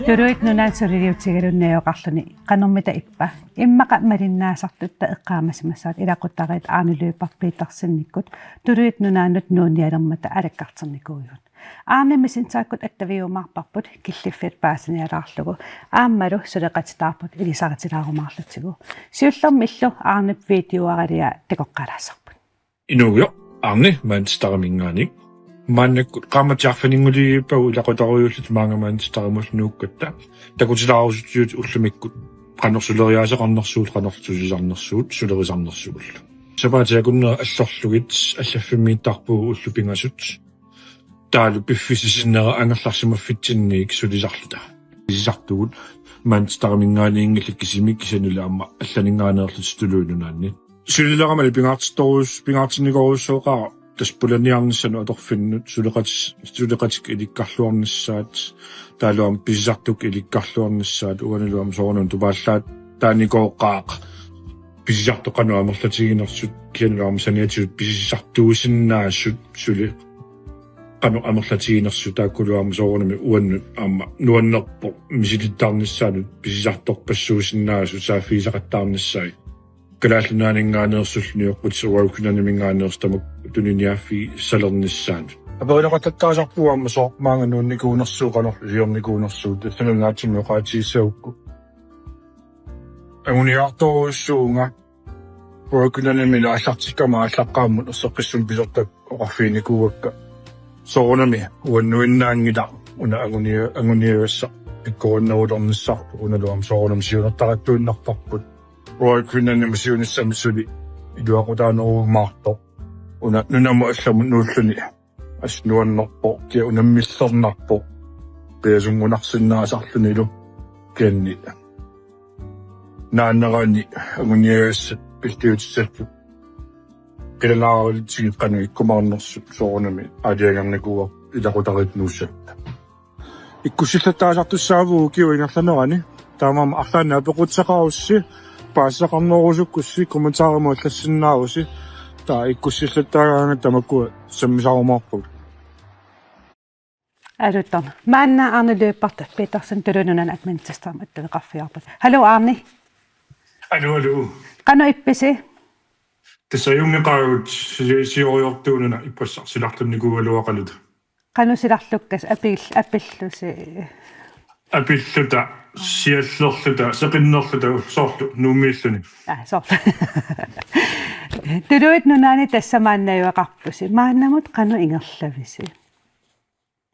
Turuit nunaan suriutigerunnajoqarluni qanormita ippa immaqa malinnaasartutta eqqaamasimassaat ilaquttaqit aanulyyparpiitarsinnikkut turuit nunaanut nuunialermata alaqqarternikuujut aarnimisinsaakut attaviumaarparput killiffiat paasinialaarlugu aammalu suleqatitaarput ilisaritilaarumаарlutigu siullermillu aarnip videoaralia takoqqalaasarput inuuyo aarni maanstaraminngaanik maannakkut qaamatiarfaninguliippagu ilaqutaruйуллут maangamaanistarumullnuukkatta takutilaarusutiut ullumikkut qanorsuleriaaseqarnersuut qanortusisarnersuut sulerisarnersuul sapaatiakunna allorlugit allaffimittarpuu ullupingasut taalu piffisisinera angerlarsimaffitsinniik sulisarluta isisartugut maanstaramingaaniingillikkisimik kisanulaamma allaninngaaneerlut tuluununaanni sulileramali pingaartinnigorussooqaa таспуланиарниссану аторфиннут сулеқатик иликкарлуарниссаат таалуам писисартук иликкарлуарниссаат уаналуам соорнун тупааллаат тааникооққаақ писисартоқану амерлатигинерсут кианулаам саниатиут писисартуусиннаассут сули қану амерлатигинерсут тааккулуам соорнами уаннут аама нуаннерпо мисилиттаарниссаанут писисартоқпассуусиннаасут сааффисақаттаарниссаи калааллунаанингааneersulniorput suarukkunanimiнгааneerstamak tuniniaffi salernissaan аперилақаттаасарпуамма соормаангануунникуунерсууқанор лиорникуунерсуут тассанунаатсиммеқаатииссаукку агуниарторуссуунга уакунанамила аллартиккама аллаққааммут ерсеққиссун писертак оқарфиникууакка соорнами уаннуиннаангила уна агуниаруасса пиккориннерулерниссарту уналуам соорнам сиунертаратtuinnarparput уакунанамисиунissamisuli илуақутаанеруумаарто уна нунаму алламу нууллуни аснуаннерпо киа унаммиллернарпо пиасунгунарсиннаасарлунилу кианни нааннерани агуниассат пилтиутиссатту килалаарулитсигит кану иккумаарнерсут соорнами алиагарникуа илақутарит нууссатта иккусиллаттаасартуссаавуу киуингерланерани таамаама арлаана апеқутсақарусси паассақарнерусуккусси комментаариму аллассиннааруси таа иккуссиллаттаагаанга тамаккуа саммисарумаарпут алуттарна маанна арнилуиппарта питерсен тулунунан админтристерм аттавеқарфиарпут халу арни алу қано ипписи тассаюнгеқарут сиориортуунуна иппассар силарлунникуугалуақалут қано силарлуккас апиллуси апиллута сиаллерлута сеқиннерлута соорлу нуумииллуни соорлу тулуит нунаани тассамааннаюақарпуси мааннамут қано ингерлависи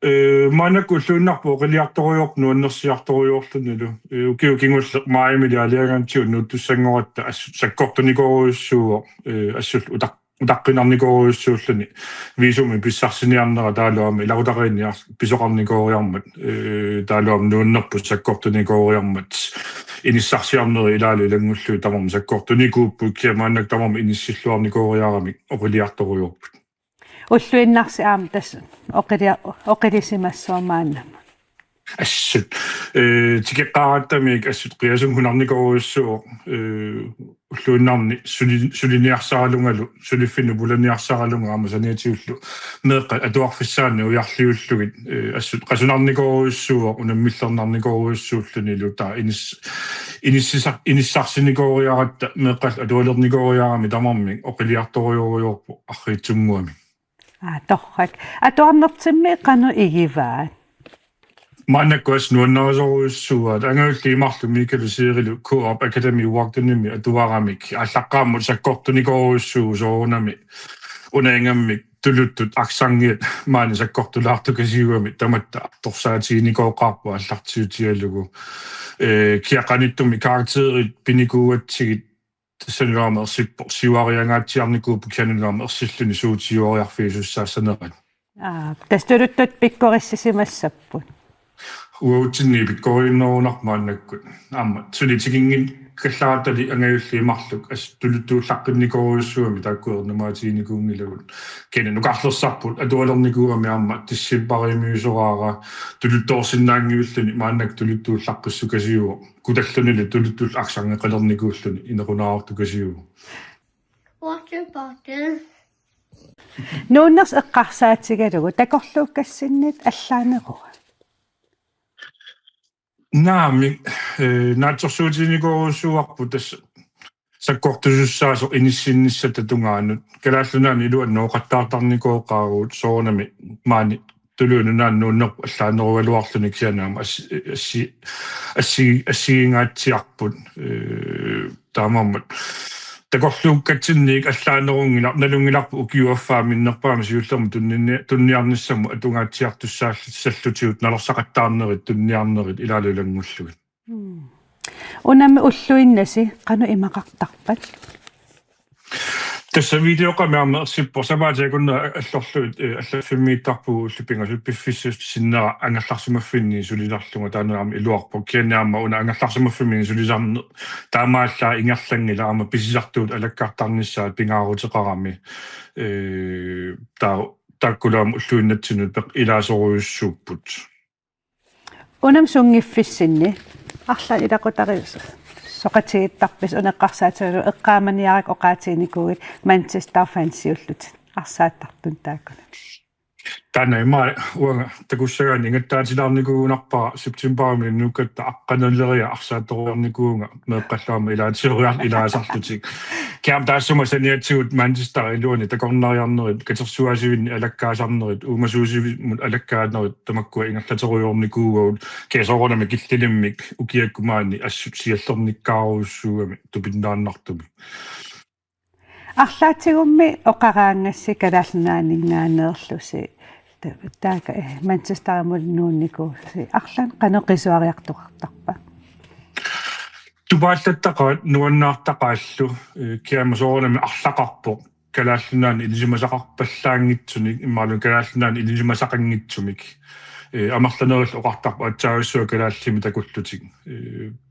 маанаккуллууннарпу қилиарторуйорпу нуаннерсиарторуйорлунилу укиукингуллеқ мааймили алиагантиун нуттуссангоратта саккортуникоруйуссууо ассул утаққинарникоруйуссууллуни висуми писсарсиниарнера таалуами илакутариинниар писоқарникориармат таалуами нуаннерпу саккортуникориармат иниссарсиарнери илаали илангуллуи тамарма саккортуникууппу киамааннак тамарма иниссиллуарникориарамик оқилиарторуйорпут уллуиннарси аама тас оқилисимассуамааннама ассут тикеққараттамик ассут қиасун хунарникоруйуссуу уллуиннарни сулиниарсаралунгалу сулиффину пуланиарсаралунга аама саниатиуллу меэққа атуарфиссаанни уярлиуллугит ассут қасунарникоруйуссууа унаммиллернарникоруйуссууллунилу таа иниссарсиникориаратта меэққал атуалерникориарами тамармик оқилиарторуйоруйорпу арриитсунгуами торрак атуарнертимми қано игиваа маанаккуас нуаннерисоруйуссуат ангауллиимарлу микалусиирилу Coop Academy уартуними атуарамик аллаққааммут саккортуникоруйуссуу соорунами унаингаммик тулуттут аксангиат маани саккортулаартукасиуами таматта торсаатигиникооқарпу аллартиутиалугу киақаниттуми каrakterит пиникууатсигит тассануаамерсиппо сиуариангаатсиарникуупу кианулаамерсиллуни суутиуариарфиисуссаассанерат тастулуттут пиккориссисимассаппут уутинни пиккориннерунармааннаккут аама сулитигингин kallartali angayulliimarluk as tuluttuullaqqinnikoriussuami taakkuernumaatiinikuungilugul kene nuqarlersarput atualernikuuami tissippariimiusoraara tuluttoorsinnaangiulluni maannak tuluttuullaqqissukasiuo kutallunili tuluttuul aksarngeqalernikuulluni inequnaartukasiuo Water bottle. Nuunners eqqarsaatigalugu takorluukkassinnit allaanerua. naami naatsorsuutiinikoruussuarput tässä sakkortusussaaso inissinnissatta tungaannut kalaallunaan iluannooqattaartarnikooqaaruut soornami maani tuluununaannuunnerpu allaanerualuarlunik sianaama assiingaatsiarput taamammat takorluukkatinniik allaanerungila nalungilarpu ukiuaffaaminnерpaami siullermu tunniarnissamu atungaatsiartussaallut nalersaqattaarnerit tunniarnerit ilaalulangullugut Unammi ulluinnasi qanu imaqartarpat. tässä videoqamiarma ersippo samaatiakunna allorluit allaffimittarpu ullupingasut piffissusti sinnera angallarsimaffinni sulilarlunga taanuarmi iluarpo kianniarma una angallarsimaffinni sulisarne taamaallaa ingerlangila aama pisisartuut alakkaartarnissaat pingaaruteqarami taakkulaam ulluinnatsinut peq ilaasoruussuupput Unam sungiffissinni arlan ilaqutarius soqatiittarpis uneqqarsaatilu eqqaamaniarak oqaatiinikuugit Manchester fansiullut arsaattartun taakkuna. Tänne mä takussaan niin että sitä niinku nappa septembermin nukatta akkanallaria arsaattorniikuunga meeqqallaama ilaatsuuriartilaasaartutik kiam taassumasa niatsiut Manchester iluuni takornariarnerit katersuasuin alakkaasarnerit uumasuusi mut alakkaarnerit tamakkua ingerlateriornikuugut keesoornami killilimmik ukiakkumaani assut siallernikkaaruussuugami tupinnaannartumi Arlaatigummi oqaraangassi kalaallunaaningaaneerlusi taaka Manchesteramul nuunnikuusi arlan qaneqisuariartoqartarpa. Tupaallattaqaat nuannaartaqaallu kiamasoornami arlaqarpo kalaallunaani ilisimasaqarpallaangitsuni immaalun kalaallunaani ilisimasaqanngitsumik amarlaneril oqartarpa atsaaussua kalaallimi takullutik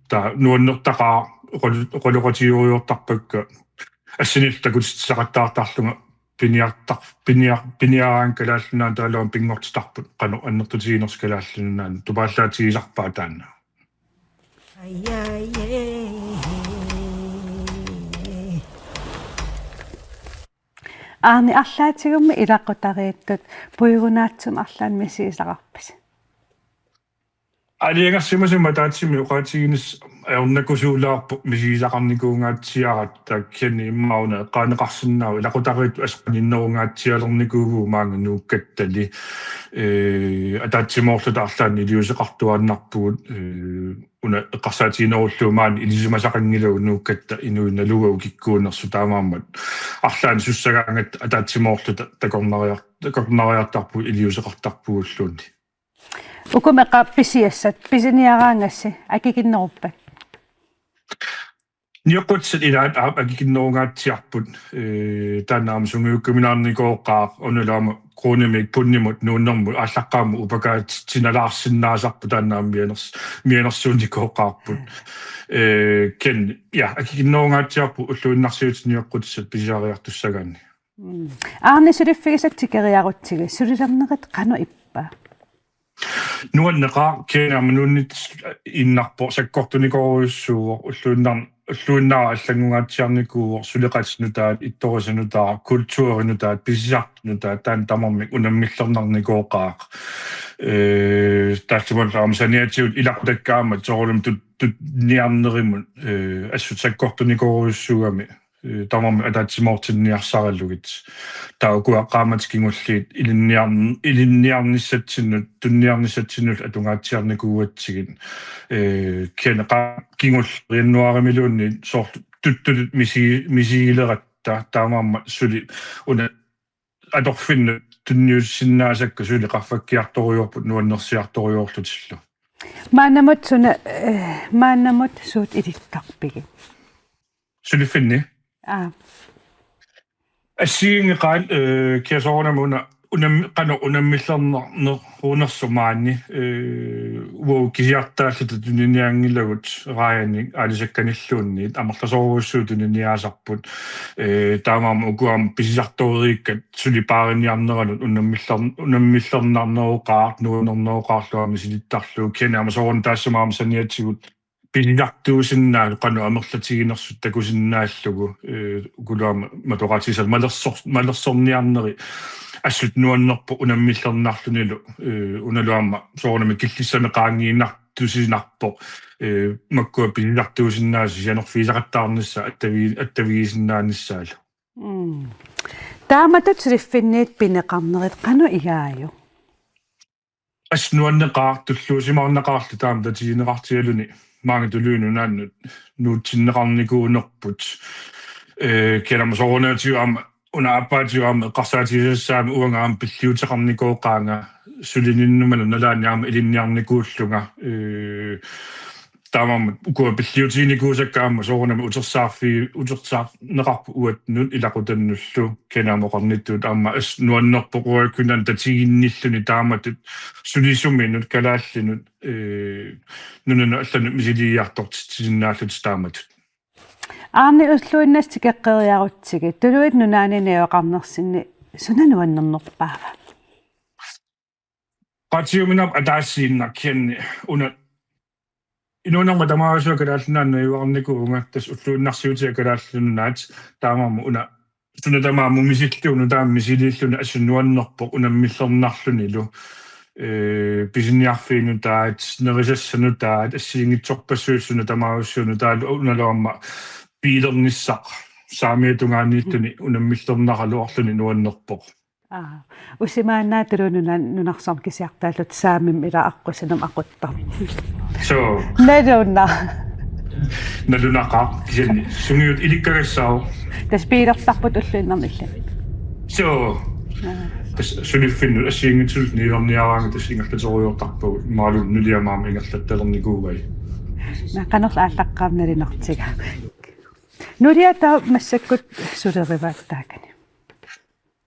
taa nuannertaqaa qoloqatiuriortarpakka assiniltakut saqattaartarlunga piniaraan kalaallunaan taaloon pingortitarput qanu annertutiiners kalaallunaan tupaallaatigisarpaa taanna Aarni arlaatigummi ilaqutariittut puigunaatsum arlaan misiisaqarpis. Aliangassimasuma taatsimi uqaatiginis aornakusuulaarpu misiisaqarnikuungaatsiarat taakkiani immauna qaanеqarsinnau ilaqutariittu asqaninnerungaatsialernikuugu maanga nuukkattali ataatsimoorluta arlaanni iliuseqartuannarpugut una eqqarsaatiinerulluumaani ilisimasaqangilugu nuukkatta inuinnalugu kikkuunersu taamaammat arlaani sussagaangat ataatsimoorluta takornariartarpu iliuseqartarpugulluunni Ukumeqa pisiassat pisiniaraangassi akikinneruppat. Niuqutsit ilaat akikinnerungaatsiarput taannaam sungiukkuminaarnikooqqaaq unulaama kroonimik punnimut nuunnermut ааllaqqaamu upakaatsinalaarsinnaasarpu taannaam mianersuunikooqqaarput ken ja akikinnerungaatsiarpu ulluinnarsiut niuqqutsit pisiariartussagaanni Aarni suliffigisattikeriarutsigi sulilernerit qanu ippa. Nuanneqa kianaamnuunnit innarpo sakkortunikoruussuuq ulluinnaa allangungaatsiarnikuuq suliqatsnutaat ittorisanutaaq kultuurinutaat pisisartunutaat taan tamarmik unammillernernikooqaaq taatsumallaam saniatiut ilaqutakkaamat soorlum niarnerimut assut sakkortunikoruussuugami tamarmi ataatsimoortinniarsarallugit taukuaqqaamatskingulliit ilinniarnissatsinut tunniarnissatsinut atungaatsiarnikuuatsigit kianeqa kingullriannuaramiluunni soort tuttulut misiileratta taamaamma suli una atorfinnut tunniussinnaasakka suli qaffakkiartoriorput nuannersiartoriorlutillu Maannamut suut ilittarpigi. Suli finni Assiingeqaat kiasoornamuna unamillerner unersumaani kisiartaallut tuniniangilagut raani alisakkanilluunniit amarlasoruussuut tuniniaasarput taamaama ukuam pisisartoriikkat sulipaariniarneralut unamillernerneruqaart nuunerneruqaarluami silittarluu kianaama soorun taassamaama saniatigut pisisartuusinnaa qanu amerlatiginersut takusinnaallugu ukulaama matoqatisal malersorniarneri assut nuannerpu unamillernerlunilu unaluama soornami killissami qaangiinnartusinarpo makkua pisisartuusinnaasi yanerfiisaqattaarnissa attaviisinnaanissaalu taamatut sriffinniit pineqarnerit qanu igaaju asnuanneqaartulluusimaarneqaarlu taam tatigineqartialuni maangituluunu naannut nuutsinneqarnikuunerput kianama soornaatiuama una appaatiuama qarsaatigissaami uangaam pilliuteqarnikooqaanga sulininnumalu nalaaniaama ilinniarnikuullunga taamam ukua pilliutiinikuusakkaama soornami utersaarneqarpu uatnut ilaqutannullu kianamoqarnittuut aamma as nuannerpoquakunan tatiginnilluni taamatut sulisuminut kalaallinut nununu allanut misiliiartortitisinnaallut taamatut aarni ulluinnasti keqqeriarutsigi tuluit nunaanineoqarnersinni sunanuannernerpaava qatiuminap ataassiinnerkianni una inunarma tamaasua kalaallunaanna iuarnikuunga tas ulluinnarsiutia kalaallunaat taamama una sunatamaamu misilluunu taam misiliilluni assunnuannerpoq unammillernerlunilu pisinniarfiinutaat nerisassanutaat assiingitsorpassuussuna tamaussuunu taalu unaluamma piilernissaq saamiatungaaniittuni unammillernaраlu orluni nuannerpoq usimaannaa tulununa nunarsorm kisiartaallut saamim ila aqusinum aquttar so nalunaqa kisanni sungiut ilikkagassao tas piilertarput ulluinnermillan so suniffinnut assiingitsulut niilerniaraanga tas ingerlatoriortarpu maalun nuliamaama ingerlattalernikuuvai naqanerla ааллаққарналинартига нулиата массаккут сулеривааттаакани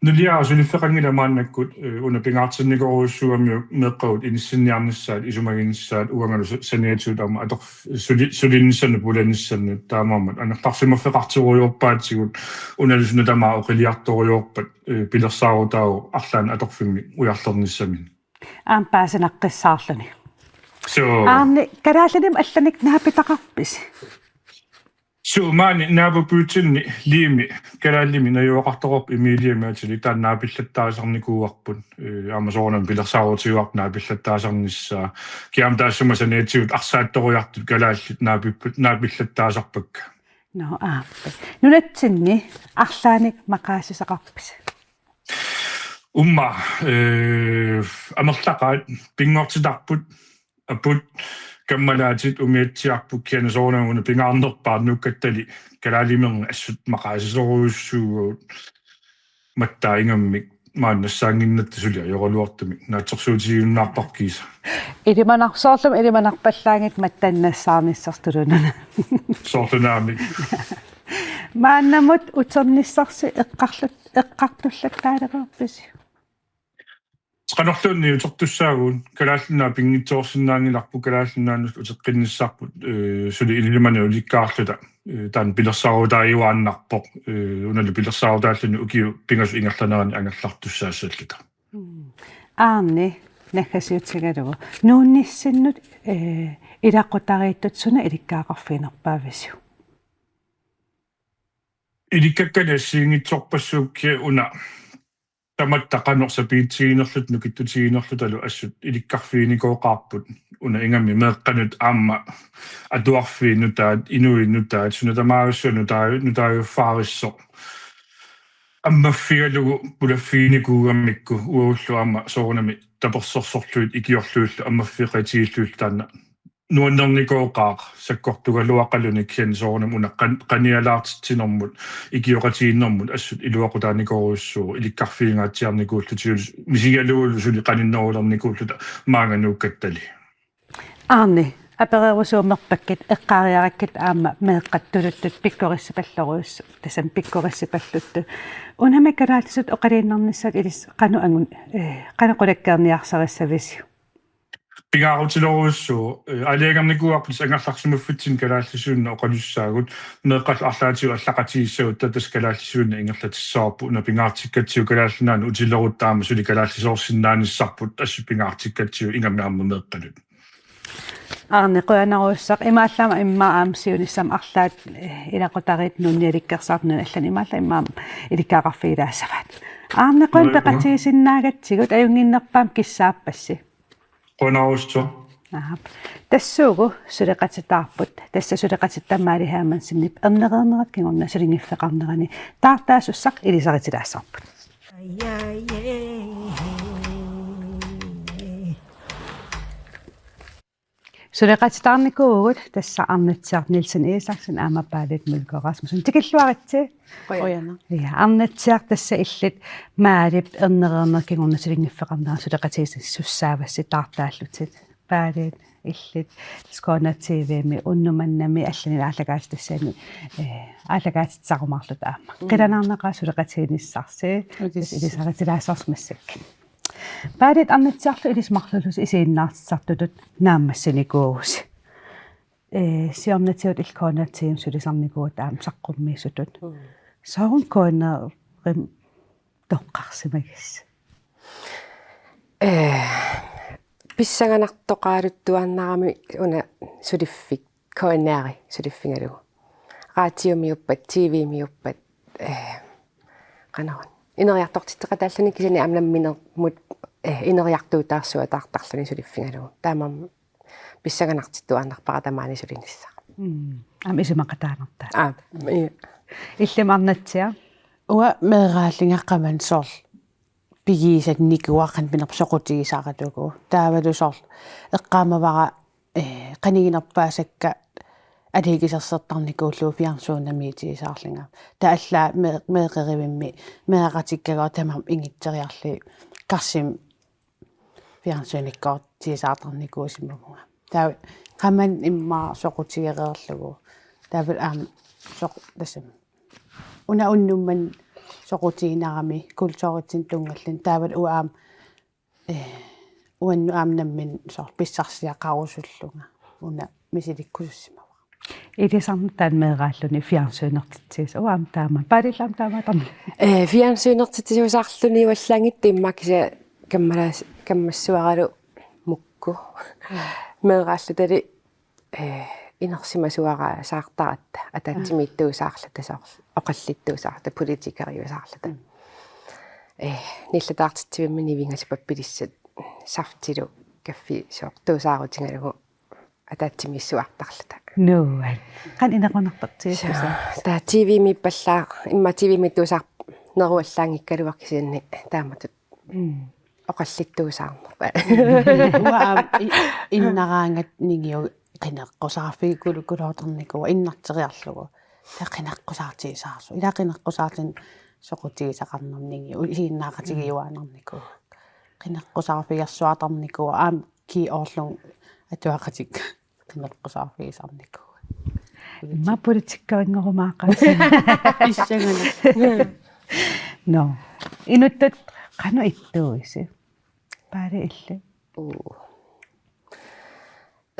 nulia sunifferangilamaannakкут una pingaartinnigoruussuamiu meqqagut inissinniarnissaat isumaginissaat uangalu saniatuut aama ator sulinnissannu pulannissannu taamaammat anertarsimaffeqartiruyorpaatigut unalusuna tamaa oqiliartoriorpat pilersaarutaagu arlaan atorfimmi ujarlernissamin aampaasenaqqissaarluni so aarni kalaallinim allanik naapitaqarpis maani naapupuutinni liimi kalaallimi najuaqartorop imiiliamaatili taannaapillataasernikuuarput aama soornam pilersaarutiuarp naapillattaasarnissaa kiam taassuma saniatiut arsaattoriartut kalaallit naapillattaasarpakka no aappe nunatsinni arlaanik maqaasisaqarpis umma amerlaqaat pingortitarput aput kammalaatit umiatsiarpuk kiana soornamuna pingaarnerpaat nukkattali kalaalimiern assut maqaasisoruussuugut mattaaingammik maannassaanginnattu sulia joroluartumik naatsorsuutigiunnaarparkiisa ilimanarsoorlum mattannassаарnissartulunana soorlunaamik maannamut uternissarsi eqqartullattaaleqerpisi qanorluunni utertussaaguun kalaallunnaa pingitsoorsinnaangilarpu kalaallunaanus uteqqinnissaarput suli ilimanu ulikkaarluta taan pilersaarutaajuaannarpoq unalu pilersaarutaalluni ukiu pingasu ingerlanerani angallartussaassallita aarni nakkasiutigalugu nuunnissinnut ilaqutariittut suna ilikkaaqarfiinerpaavisiu ilikkakkanaassiingitsorpassuukkia una tamattaqanorsa piitsiinerlut nukittutiinerlut alu assut ilikkarfiinikooqaarput una ingami meeqqanut aamma atuarfiinutaat inuinnutaat sunatamaaussuunutaajuffaarissor аммаффигалугу пулаффиникуугаммикку ууллу аама соорнами таперсорсорлуит икиорлууллу аммаффиqatiиллуул таана нуаннерникооqaaq саккортугалуақалуни киан соорнам уна qaниалаартитсинэрмут икиоqatiиннэрмут ассут илуақутааникоруссуу иликкарфиингаатсиарникууллутиул мисигалуулу сули qaninnerулерникууллута маанганууккаттали аарни аперерусуумерпаккит эққаариараккит аама меэққаттулуттут пиккориссипаллоруус тасан пиккориссипаллутту унами калаатисут оқалииннарниссат илис қану ангун қанақулаккаарниарсариссависиу пингаарутилоруссуу алиагарникуарпис ангерларсимуффитсин калааллисуунна оқалуссаагут меэққал арлаатиу аллақатигиссагут татас калааллисуунна ингерлатиссаарпу уна пингаартиккатсиу калааллинаан утилеруттаама сули калааллисоорсиннааниссарпут ассу пингаартиккатсиу ингамнаамма меэққалут арнеқуянаруссақ имааллама иммаа аамсиунissam арлаат илақутарит нунниаликкерсаарнун аллан имаалла иммаам иликкаақарфигилаассаваат арнеқуан пеқатигисиннаагатсигут аюнгиннерпаам киссааппасси qonarussu тассуугу сулеқатитаарпут тасса сулеқатиттамаалихааман синнип ернеқернерат кигорна сулингиффеқарнерани таартаасуссақ илисаритилаассарпут сулеқатитаарникуугут тасса арнатсиар Нилсен Исаксен аамапаалит мулкорасмусун тикиллуаритси ояна я арнатсиар тасса иллит маалип ернеқернер кигорна сулингиффеқарнера сулеқатигисуссаавасси таартааллутит паалит иллит скона тивми уннуманнами алланилаалагаас тассаани аалагаатитсарумарлут аама қиланаарнеқаа сулеқатигиниссарси илисаритилаассарсмассак паалит арнатсиарлу илисмарлулус исииннаартиттартутут нааммассаникуугус сиорнатиут илкоонатиим сулисарникуут аам саққуммиисутут саун коона рим тоққарсимагис писсаганартоқаалуттуаннарами уна сулиффик коонаари сулиффингалу раатиумиуппат тивимиуппат канаан инериартортиттеқатааллани кисани амнамминермут инериартуутаарсуа таартарлани сулиффингалу таамам писсаганартиттуаннарпара тамаани сулиниссаа ам исимақатаанерта иллимарнатсиа уа меэрааллингаққаман соор пигиисат никуақан пинерсоқутигисааратугу таавалу соор эққаамавара қанигинерпаасакка алигисерсертарникууллуу фиарсуунамиитигисаарлинга тааллаа меэқеривимми меэқатиккагоо тамам ингитсериарли карсим фиарсууниккоо тисаартарникуусиммуга таа qamman imma soqutigereerlugu taavul aam soq tasam una unnumman soqutiginarami kultuuritin tungallin taaval uaam uannu aamnammin sor pissarsiaqarusullunga una misilikkusussima илисарнтаан меэрааллуни фиарсуинертитсис уаам таама палиллаам тааматарни фиарсуинертитсиусаарлуни уаллангитти иммакиса каммассуаралу мукку меэрааллутали инерсимасуараа саартаратта атаатсимииттуусаарлата соор оқаллиттуусаарта политикариусаарлата ниллатаартитсивиммини вингасипаппилиссат сафтилу каффи соор туусаарутингалугу атаатсимиссуартарлата нуай қан инеқунарпартиисуса таа тв миппаллаа имма тв миттуусаар неруаллаангиккалуаркисианни тааматут оқаллиттуусаарнерпа уаа иннараангат нигиу qinaqqusaarfigulu kulooternikua innarteriarlugu taqinaqqusaartigisaasu ilaqinaqqusaartin soqutigisaqarnerningi isiinnaaqatigiuaanarniku qinaqqusaarfigersuatarniku aam ki orlung atuaqatik qinaqqusaarfigisarniku ma politikkavingorumaaqqas issangana no inuttat qanu ittuisi paare ille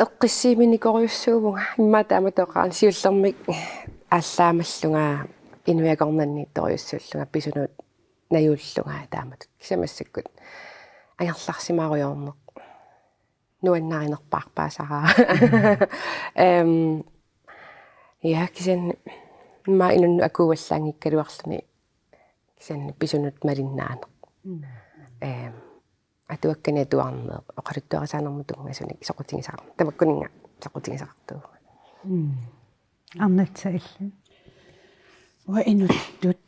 эққиссииминикориуссуувнга имма тааматоқаан сиуллермик ааллаамаллунга инуякорнанниитториуссууллунга писунут наюуллунга тааматут кисамассаккут ангерларсимааруйорнеқ нуаннаринерпаарпаасараа я кисан ма инун акууваллаангиккалуарлуни кисан писунут малиннаанеқ атуаккани туарнеэ оқалуттуарисаанермутунгасуник соқутигисаар тамаккунинга соқутигисаартуу арнатса илли уа инуттут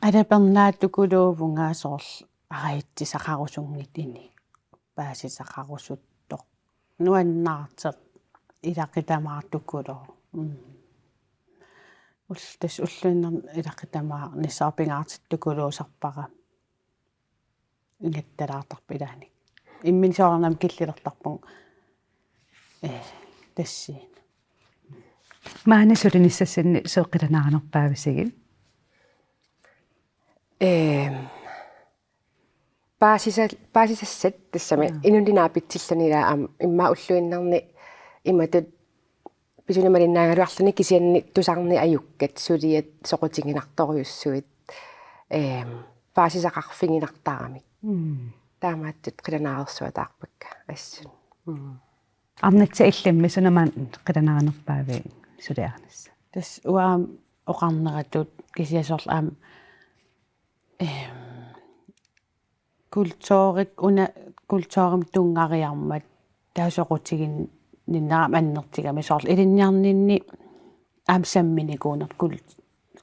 алапернаатукулуувнгаасоорл араитсисақарусунгит ини паасисақарусуттоқ нуаннаартеқ илақитамаартуккулоо ултас уллуиннер илақитамаа ниссаарпингаартиттукулуусарпара ингатталаартарпилааник иммин соорнам киллилертарпун тассиин маани сулиниссассинни сооққиланаарнерпаависигин паасисассат тассами инулинаапитсилланилаа имма уллуиннарни иматут писунамалиннаагалуарлуни кисианни тусарни аюккат сулиат соқутингинарторюссуит паасисақарфигинартаарамик таамааттут қиланаарерсуатаарпакка ассун арнатса иллимми сунамаан қиланаарнерпаави сулиарнасса тас уаам оқарнератут кисиасорл аам культуурик уна культуурим тунгариармат таасоқутигин ниннаам аннертигами сорл илинниарнинни аам самминикуунер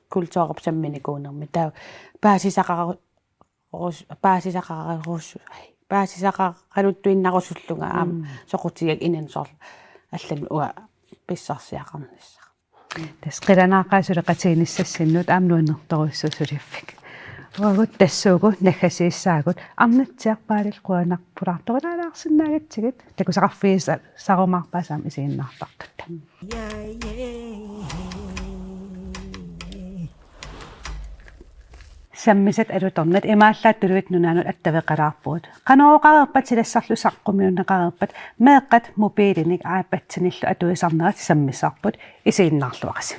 культуурп самминикуунерми таа паасисақаралуттуиннарусуллунга аам соқутигак инан сорл аллами уа писсарсиақарнисса тас қиланаақаасулеқатигиниссассиннут аамнуаннерторуссусулиаффик уагут тассуугу наггасииссаагут арнатсиарпаалил қуанарпураарторулаалаарсиннаагатсигит такусақарфииса сарумаарпаасаам исигиннаартартут саммисат алуторнат имааллааттулуит нунаанут аттавеқалаарпуут қанооқарерпат силассарлу саққумиуннеқарерпат меэққат мобилиник аапатсиниллу атуисарнерат саммисаарпут исигиннаарлуақаси